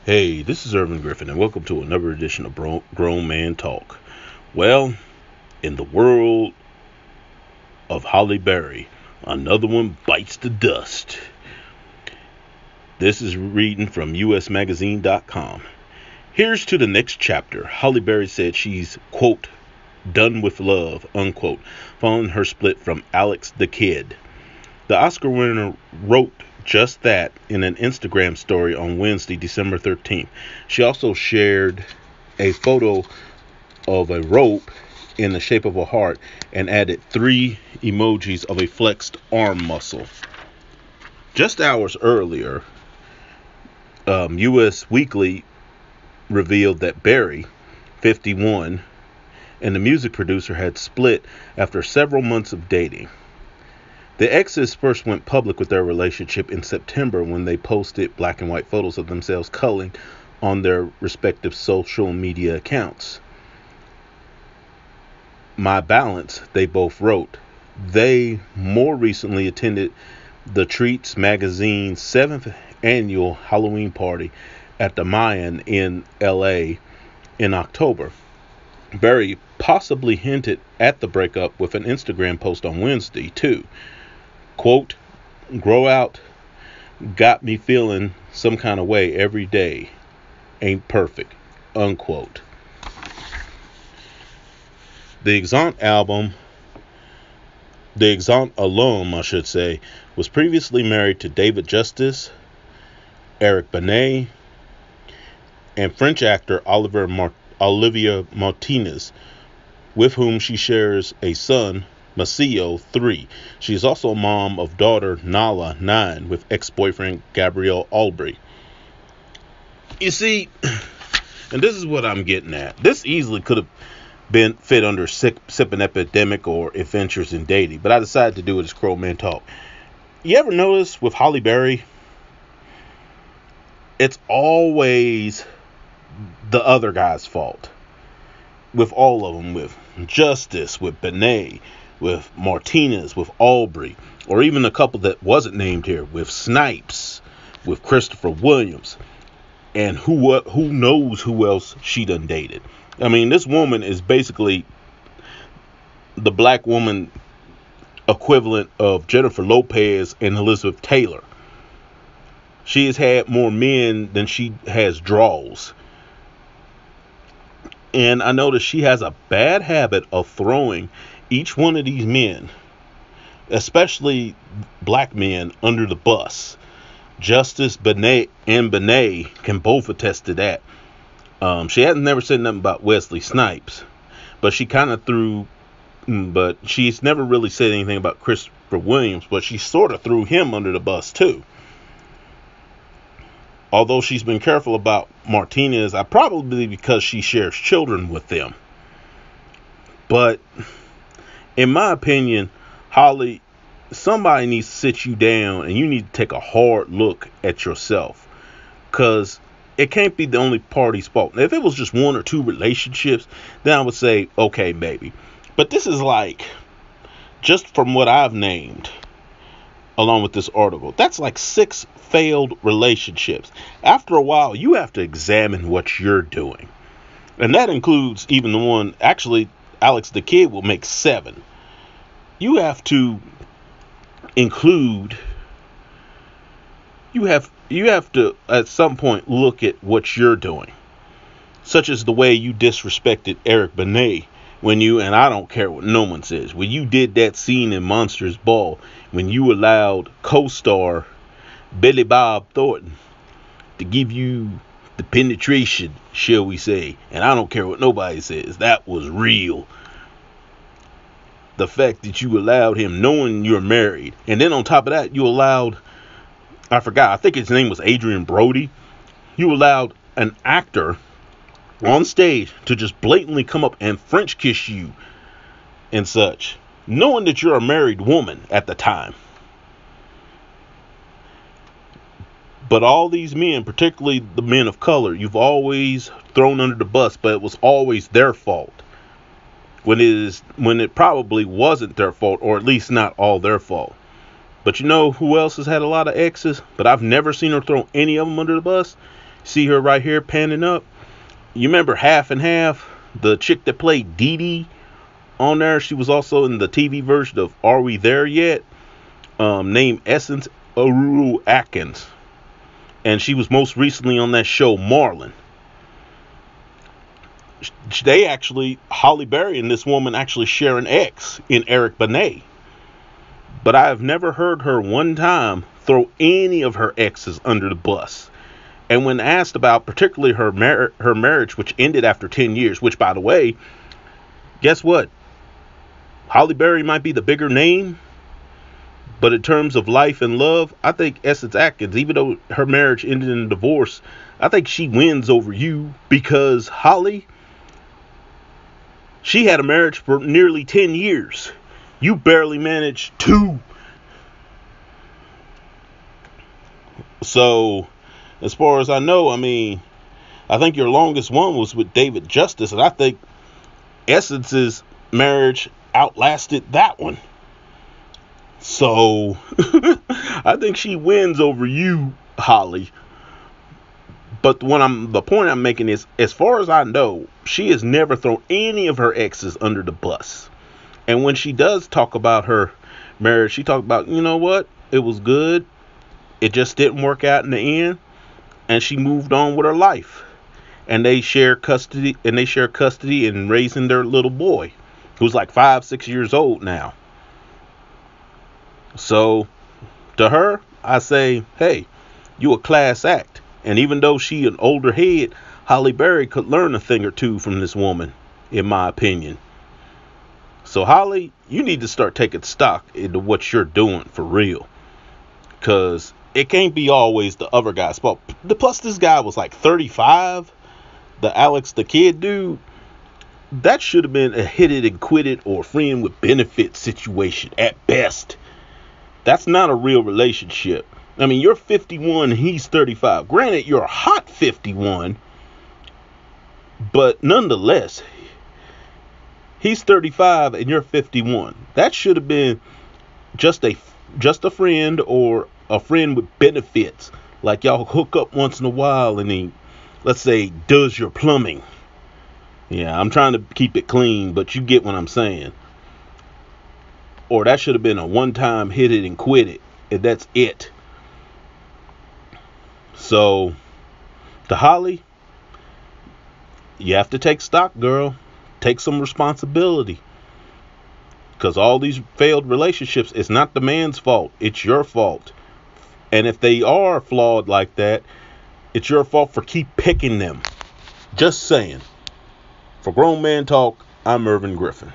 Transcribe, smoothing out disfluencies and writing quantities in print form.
Hey, this is Irvin Griffin, and welcome to another edition of Grown Man Talk. Well, in the world of Halle Berry, another one bites the dust. This is reading from usmagazine.com. Here's to the next chapter. Halle Berry said she's, quote, done with love, unquote, following her split from Alex the Kid. The Oscar winner wrote just that in an Instagram story on Wednesday, December 13th. She also shared a photo of a rope in the shape of a heart and added 3 emojis of a flexed arm muscle. Just hours earlier, US Weekly revealed that Berry, 51, and the music producer had split after several months of dating. The exes first went public with their relationship in September when they posted black and white photos of themselves cuddling on their respective social media accounts. My balance, they both wrote. They more recently attended the Treats magazine's 7th annual Halloween party at the Mayan in LA in October. Berry possibly hinted at the breakup with an Instagram post on Wednesday, too. Quote, grow out, got me feeling some kind of way every day, ain't perfect, unquote. The Exant alum, was previously married to David Justice, Eric Benet, and French actor Olivia Martinez, with whom she shares a son, Maceo, 3. She is also a mom of daughter Nala, 9, with ex-boyfriend Gabriel Aubry. You see, and this is what I'm getting at. This easily could have been fit under sipping epidemic or adventures in dating, but I decided to do it as Grown Man Talk. You ever notice with Halle Berry, it's always the other guy's fault. With all of them, with Justice, with Benet, with Martinez, with Aubry, or even a couple that wasn't named here, with Snipes, with Christopher Williams, and who knows who else she done dated. I mean, this woman is basically the black woman equivalent of Jennifer Lopez and Elizabeth Taylor. She has had more men than she has draws. And I noticed she has a bad habit of throwing each one of these men, especially black men, under the bus. Justice, Benet, and Benet can both attest to that. She hasn't never said nothing about Wesley Snipes, but she kind of but she's never really said anything about Christopher Williams, but she sort of threw him under the bus too. Although she's been careful about Martinez, probably because she shares children with them. But in my opinion, Holly, somebody needs to sit you down and you need to take a hard look at yourself. Because it can't be the only party's fault. Now, if it was just 1 or 2 relationships, then I would say, okay, maybe. But this is like, just from what I've named, along with this article, that's like 6 failed relationships. After a while, you have to examine what you're doing. And that includes even the one, actually, Alex the Kid will make 7. You have to include, you have to at some point look at what you're doing, such as the way you disrespected Eric Benet when you, and I don't care what no one says, when you did that scene in Monsters Ball, when you allowed co-star Billy Bob Thornton to give you the penetration, shall we say, and I don't care what nobody says, that was real. The fact that you allowed him, knowing you're married, and then on top of that, you allowed, I think his name was Adrian Brody, you allowed an actor on stage to just blatantly come up and French kiss you and such, knowing that you're a married woman at the time. But all these men, particularly the men of color, you've always thrown under the bus, but it was always their fault. When it probably wasn't their fault, or at least not all their fault. But you know who else has had a lot of exes, but I've never seen her throw any of them under the bus? See her right here panning up. You remember Half and Half, the chick that played Dee Dee on there? She was also in the TV version of Are We There Yet? Named Essence Aruru Atkins. And she was most recently on that show Marlon. They actually, Halle Berry and this woman actually share an ex in Eric Benet. But I have never heard her one time throw any of her exes under the bus. And when asked about particularly her marriage, which ended after 10 years, which, by the way, guess what? Halle Berry might be the bigger name, but in terms of life and love, I think Essence Atkins, even though her marriage ended in a divorce, I think she wins over you, because Halle, she had a marriage for nearly 10 years. You barely managed 2. So, as far as I know, I mean, I think your longest one was with David Justice, and I think Essence's marriage outlasted that one. So, I think she wins over you, Halle. But the point I'm making is, as far as I know, she has never thrown any of her exes under the bus. And when she does talk about her marriage, she talked about, you know what, it was good. It just didn't work out in the end. And she moved on with her life. And they share custody in raising their little boy, who's like 5-6 years old now. So, to her, I say, hey, you a class act. And even though she an older head, Halle Berry could learn a thing or two from this woman, in my opinion. So, Halle, you need to start taking stock into what you're doing for real. Because it can't be always the other guy's fault. Plus, this guy was like 35. The Alex the Kid dude. That should have been a hit it and quit it or friend with benefits situation at best. That's not a real relationship. I mean, you're 51, he's 35. Granted, you're a hot 51. But nonetheless, he's 35 and you're 51. That should have been just a friend, or a friend with benefits. Like y'all hook up once in a while and he, let's say, does your plumbing. Yeah, I'm trying to keep it clean, but you get what I'm saying. Or that should have been a one-time hit it and quit it. And that's it. So, to Halle, you have to take stock, girl. Take some responsibility. Because all these failed relationships, it's not the man's fault. It's your fault. And if they are flawed like that, it's your fault for keep picking them. Just saying. For Grown Man Talk, I'm Irvin Griffin.